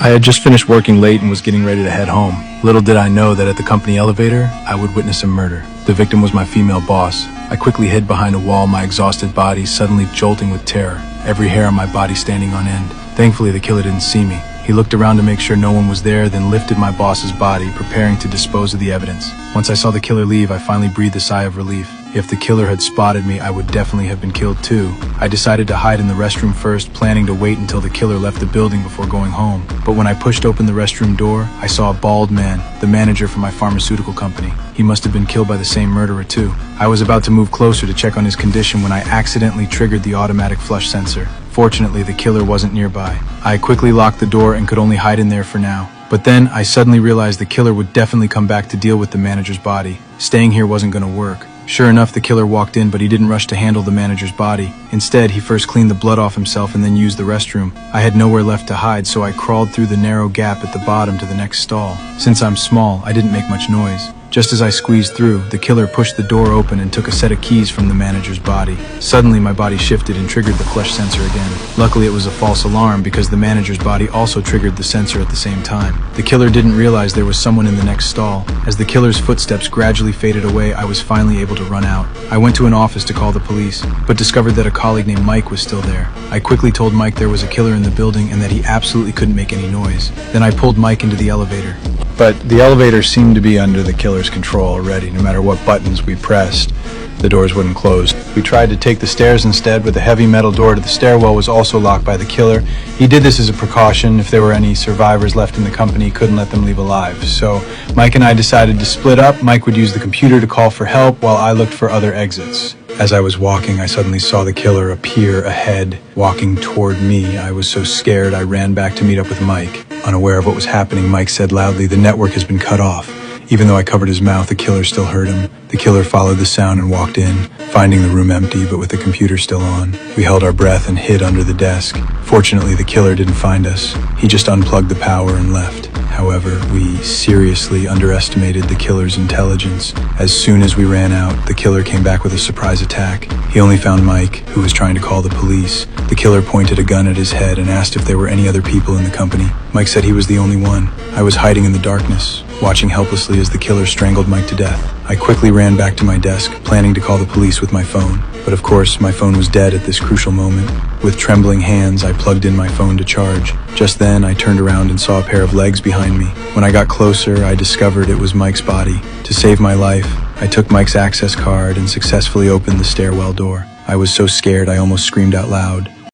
I had just finished working late and was getting ready to head home. Little did I know that at the company elevator, I would witness a murder. The victim was my female boss. I quickly hid behind a wall, my exhausted body suddenly jolting with terror, every hair on my body standing on end. Thankfully, the killer didn't see me. He looked around to make sure no one was there, then lifted my boss's body, preparing to dispose of the evidence. Once I saw the killer leave, I finally breathed a sigh of relief. If the killer had spotted me, I would definitely have been killed too. I decided to hide in the restroom first, planning to wait until the killer left the building before going home. But when I pushed open the restroom door, I saw a bald man, the manager for my pharmaceutical company. He must have been killed by the same murderer too. I was about to move closer to check on his condition when I accidentally triggered the automatic flush sensor. Fortunately, the killer wasn't nearby. I quickly locked the door and could only hide in there for now. But then I suddenly realized the killer would definitely come back to deal with the manager's body. Staying here wasn't gonna work. Sure enough, the killer walked in, but he didn't rush to handle the manager's body. Instead, he first cleaned the blood off himself and then used the restroom. I had nowhere left to hide, so I crawled through the narrow gap at the bottom to the next stall. Since I'm small, I didn't make much noise. Just as I squeezed through, the killer pushed the door open and took a set of keys from the manager's body. Suddenly, my body shifted and triggered the flush sensor again. Luckily, it was a false alarm because the manager's body also triggered the sensor at the same time. The killer didn't realize there was someone in the next stall. As the killer's footsteps gradually faded away, I was finally able to run out. I went to an office to call the police, but discovered that a colleague named Mike was still there. I quickly told Mike there was a killer in the building and that he absolutely couldn't make any noise. Then I pulled Mike into the elevator. But the elevator seemed to be under the killer's control already. No matter what buttons we pressed, the doors wouldn't close. We tried to take the stairs instead, but the heavy metal door to the stairwell was also locked by the killer. He did this as a precaution. If there were any survivors left in the company, he couldn't let them leave alive. So Mike and I decided to split up. Mike would use the computer to call for help while I looked for other exits. As I was walking, I suddenly saw the killer appear ahead, walking toward me. I was so scared, I ran back to meet up with Mike. Unaware of what was happening, Mike said loudly, "The network has been cut off." Even though I covered his mouth, the killer still heard him. The killer followed the sound and walked in, finding the room empty but with the computer still on. We held our breath and hid under the desk. Fortunately, the killer didn't find us. He just unplugged the power and left. However, we seriously underestimated the killer's intelligence. As soon as we ran out, the killer came back with a surprise attack. He only found Mike, who was trying to call the police. The killer pointed a gun at his head and asked if there were any other people in the company. Mike said he was the only one. I was hiding in the darkness, watching helplessly as the killer strangled Mike to death. I quickly ran back to my desk, planning to call the police with my phone. But of course, my phone was dead at this crucial moment. With trembling hands, I plugged in my phone to charge. Just then, I turned around and saw a pair of legs behind me. When I got closer, I discovered it was Mike's body. To save my life, I took Mike's access card and successfully opened the stairwell door. I was so scared I almost screamed out loud.